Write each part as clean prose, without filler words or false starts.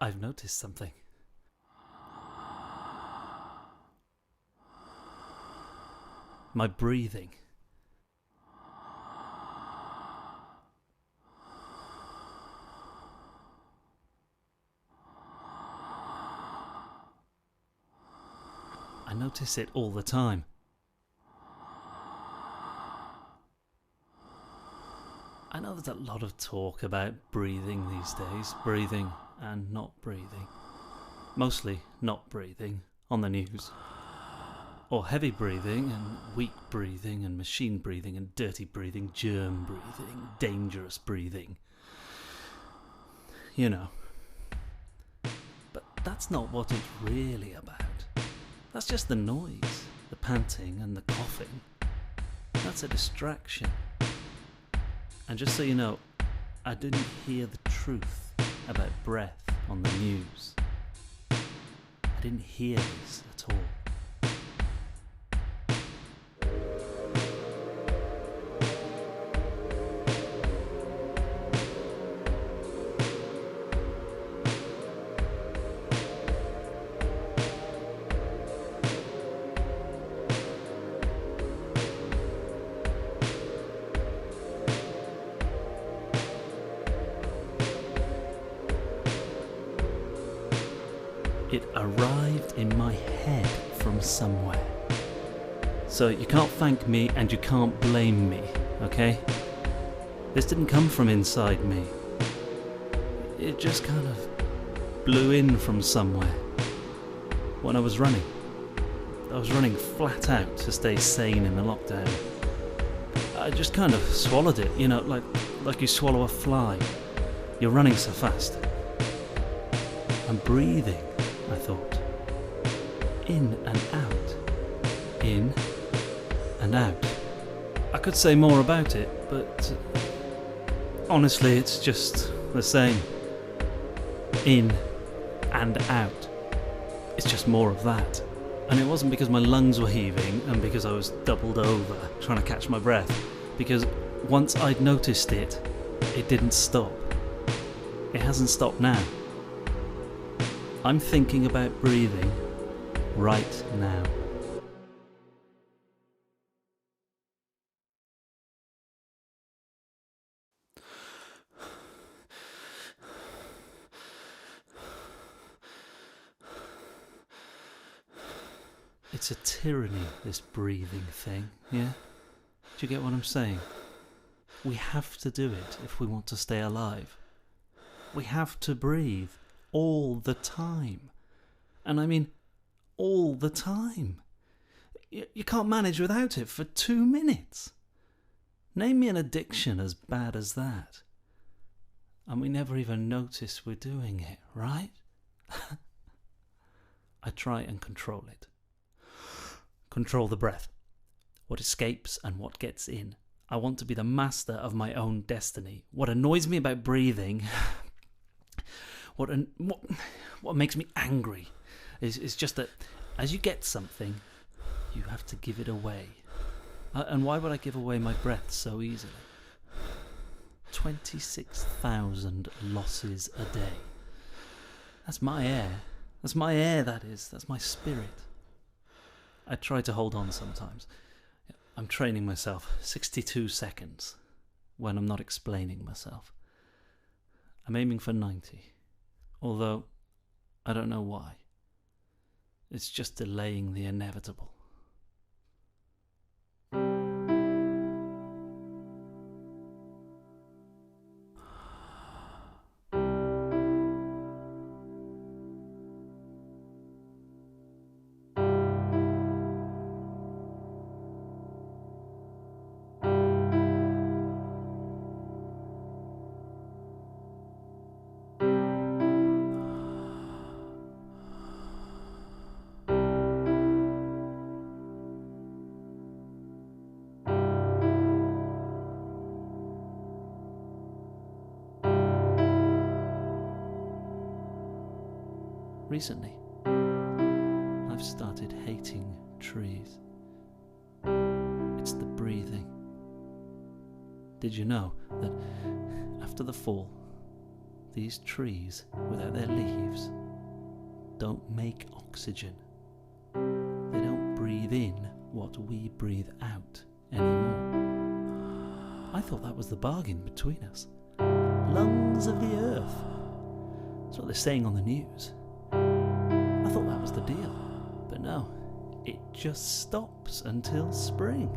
I've noticed something. My breathing. I notice it all the time. I know there's a lot of talk about breathing these days, breathing and not breathing. Mostly not breathing on the news. Or heavy breathing and weak breathing and machine breathing and dirty breathing, germ breathing, dangerous breathing. You know. But that's not what it's really about. That's just the noise, the panting and the coughing. That's a distraction. And just so you know, I didn't hear the truth about breath on the news. I didn't hear this at all. It arrived in my head from somewhere. So you can't thank me and you can't blame me, okay? This didn't come from inside me. It just kind of blew in from somewhere. When I was running flat out to stay sane in the lockdown. I just kind of swallowed it, you know, like you swallow a fly. You're running so fast. I'm breathing, I thought. In and out. In and out. I could say more about it, but honestly it's just the same. In and out. It's just more of that. And it wasn't because my lungs were heaving and because I was doubled over trying to catch my breath. Because once I'd noticed it, it didn't stop. It hasn't stopped now. I'm thinking about breathing right now. It's a tyranny, this breathing thing, yeah? Do you get what I'm saying? We have to do it if we want to stay alive. We have to breathe all the time. And I mean, all the time. You can't manage without it for 2 minutes. Name me an addiction as bad as that. And we never even notice we're doing it, right? I try and control it. Control the breath. What escapes and what gets in. I want to be the master of my own destiny. What annoys me about breathing, what makes me angry is just that as you get something, you have to give it away. And why would I give away my breath so easily? 26,000 losses a day. That's my air. That's my air, that is. That's my spirit. I try to hold on sometimes. I'm training myself 62 seconds when I'm not explaining myself. I'm aiming for 90, although I don't know why. It's just delaying the inevitable. Recently, I've started hating trees. It's the breathing. Did you know that after the fall, these trees, without their leaves, don't make oxygen. They don't breathe in what we breathe out anymore. I thought that was the bargain between us. Lungs of the earth. That's what they're saying on the news. I thought that was the deal. But no, it just stops until spring.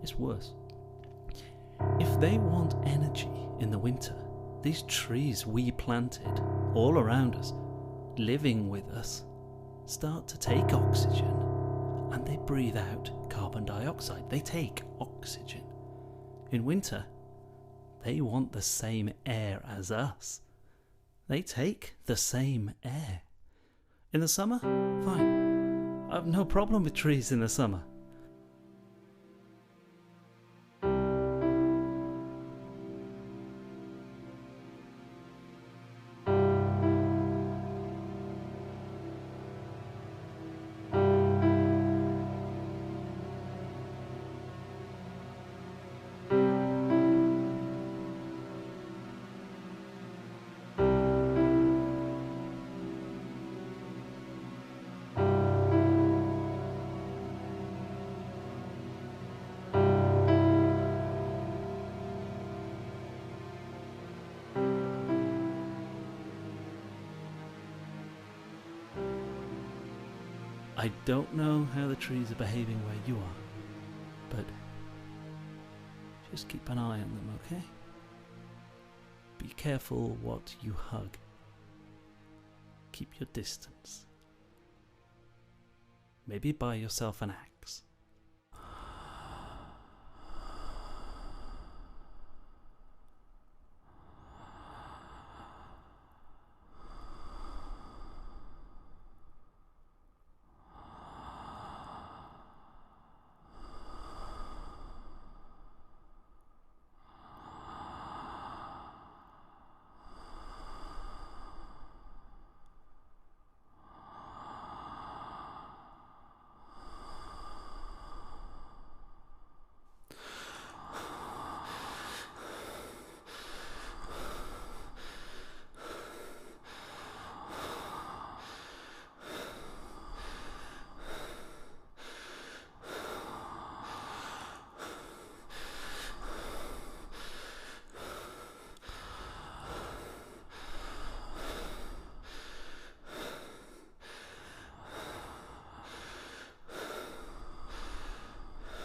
It's worse. If they want energy in the winter, these trees we planted all around us, living with us, start to take oxygen and they breathe out carbon dioxide. They take oxygen. In winter, they want the same air as us. They take the same air. In the summer, fine. I have no problem with trees in the summer. I don't know how the trees are behaving where you are, but just keep an eye on them, okay? Be careful what you hug. Keep your distance. Maybe buy yourself an axe.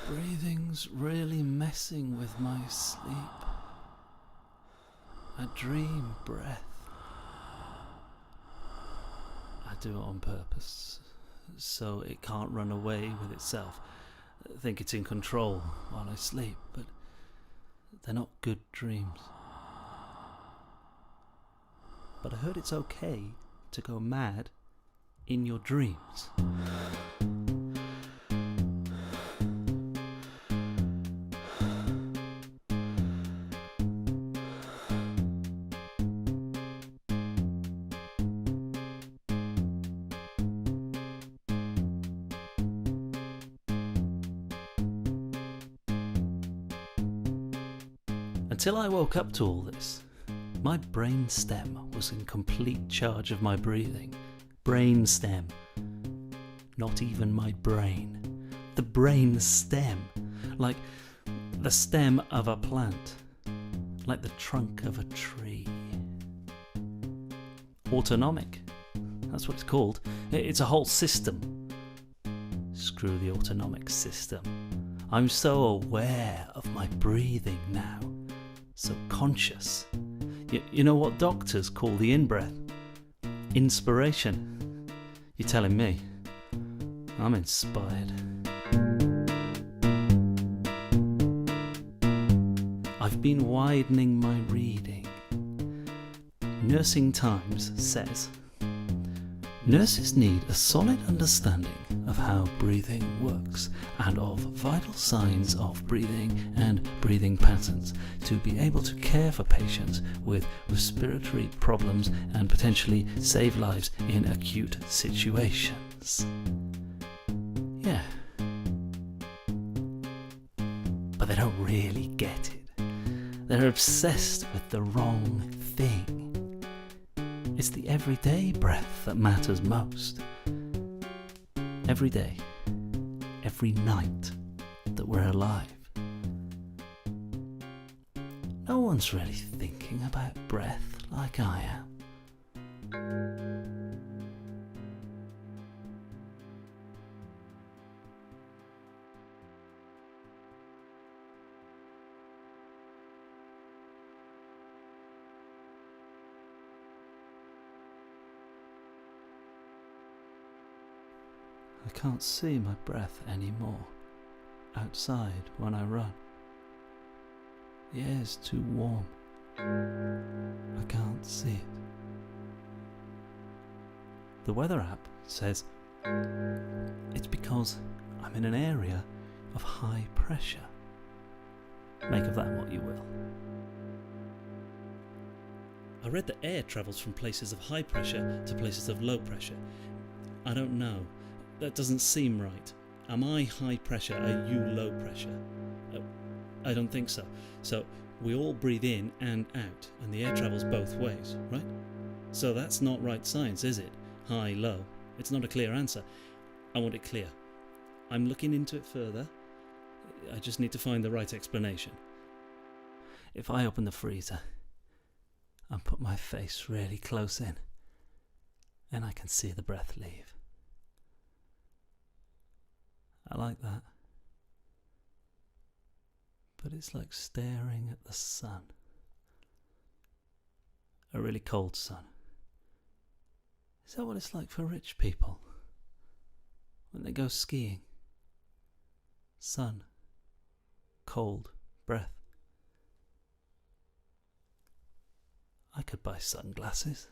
Breathing's really messing with my sleep. I dream breath. I do it on purpose, so it can't run away with itself. I think it's in control while I sleep, but they're not good dreams. But I heard it's okay to go mad in your dreams. Until I woke up to all this, my brain stem was in complete charge of my breathing. Brain stem. Not even my brain. The brain stem. Like the stem of a plant. Like the trunk of a tree. Autonomic. That's what it's called. It's a whole system. Screw the autonomic system. I'm so aware of my breathing now. So conscious. You know what doctors call the in-breath? Inspiration. You're telling me. I'm inspired. I've been widening my reading. Nursing Times says, nurses need a solid understanding of how breathing works and of vital signs of breathing and breathing patterns to be able to care for patients with respiratory problems and potentially save lives in acute situations. Yeah. But they don't really get it. They're obsessed with the wrong thing. It's the everyday breath that matters most. Every day, every night that we're alive. No one's really thinking about breath like I am. I can't see my breath anymore outside when I run. The air's too warm. I can't see it. The weather app says it's because I'm in an area of high pressure. Make of that what you will. I read that air travels from places of high pressure to places of low pressure. I don't know. That doesn't seem right. Am I high pressure? Are you low pressure? I don't think so. So we all breathe in and out, and the air travels both ways, right? So that's not right science, is it? High, low. It's not a clear answer. I want it clear. I'm looking into it further. I just need to find the right explanation. If I open the freezer and put my face really close in, then I can see the breath leave. I like that. But it's like staring at the sun. A really cold sun. Is that what it's like for rich people? When they go skiing? Sun. Cold. Breath. I could buy sunglasses.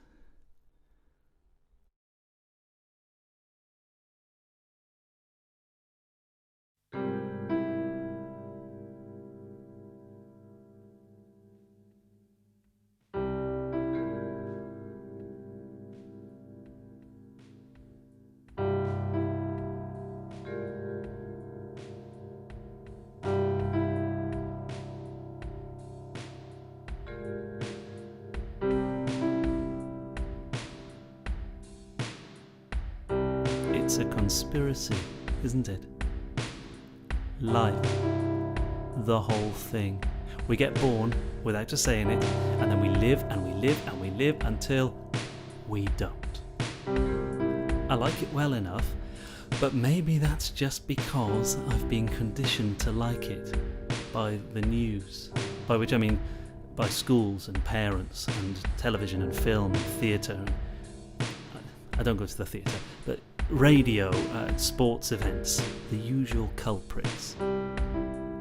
It's a conspiracy, isn't it? Life. The whole thing. We get born without just saying it, and then we live and we live and we live until we don't. I like it well enough, but maybe that's just because I've been conditioned to like it by the news, by which I mean by schools and parents and television and film and theatre. I don't go to the theatre, but radio, sports events, the usual culprits.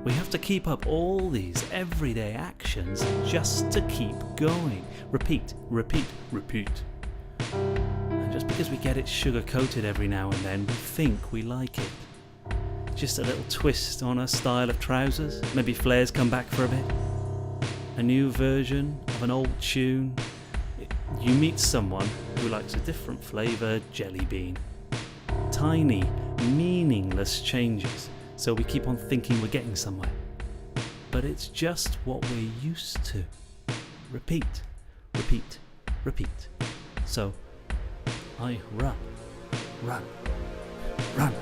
We have to keep up all these everyday actions just to keep going. Repeat, repeat, repeat. And just because we get it sugar-coated every now and then, we think we like it. Just a little twist on a style of trousers, maybe flares come back for a bit. A new version of an old tune. You meet someone who likes a different flavour jelly bean. Tiny, meaningless changes, so we keep on thinking we're getting somewhere. But it's just what we're used to. Repeat, repeat, repeat. So, I run, run, run.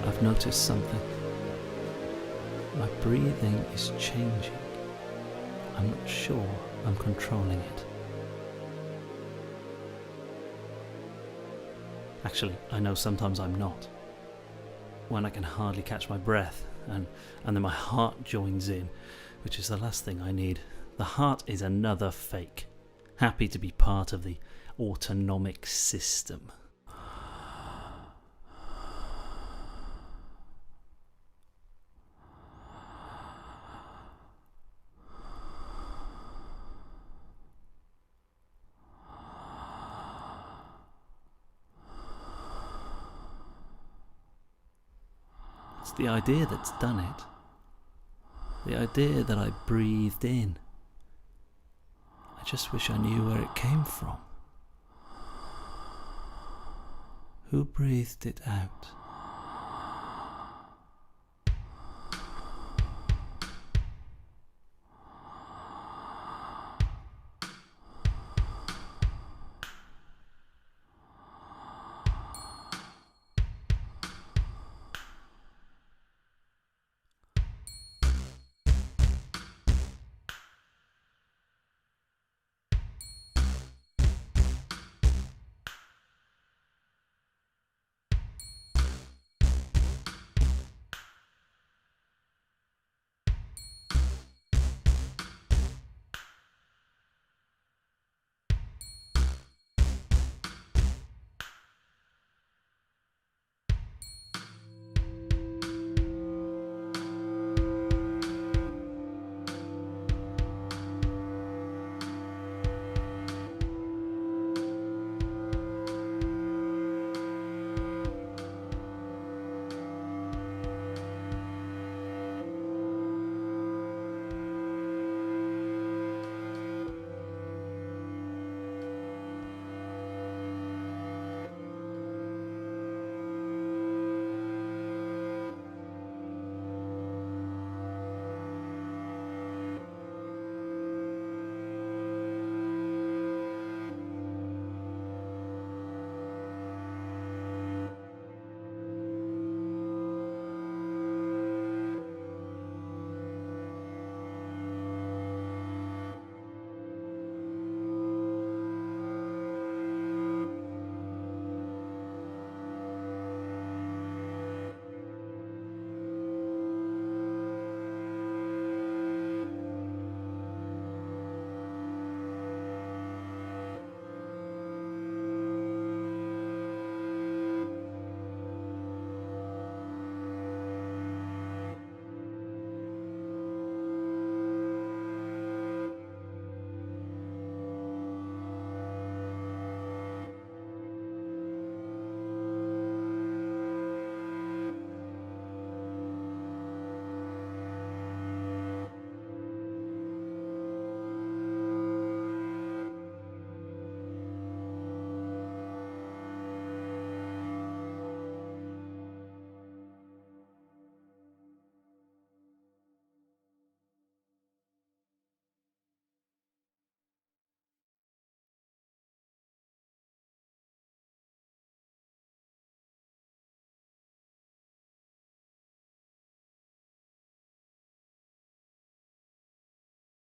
I've noticed something. My breathing is changing. I'm not sure I'm controlling it. Actually, I know sometimes I'm not. When I can hardly catch my breath and then my heart joins in, which is the last thing I need The heart is another fake, happy to be part of the autonomic system. It's the idea that's done it. The idea that I breathed in. I just wish I knew where it came from. Who breathed it out?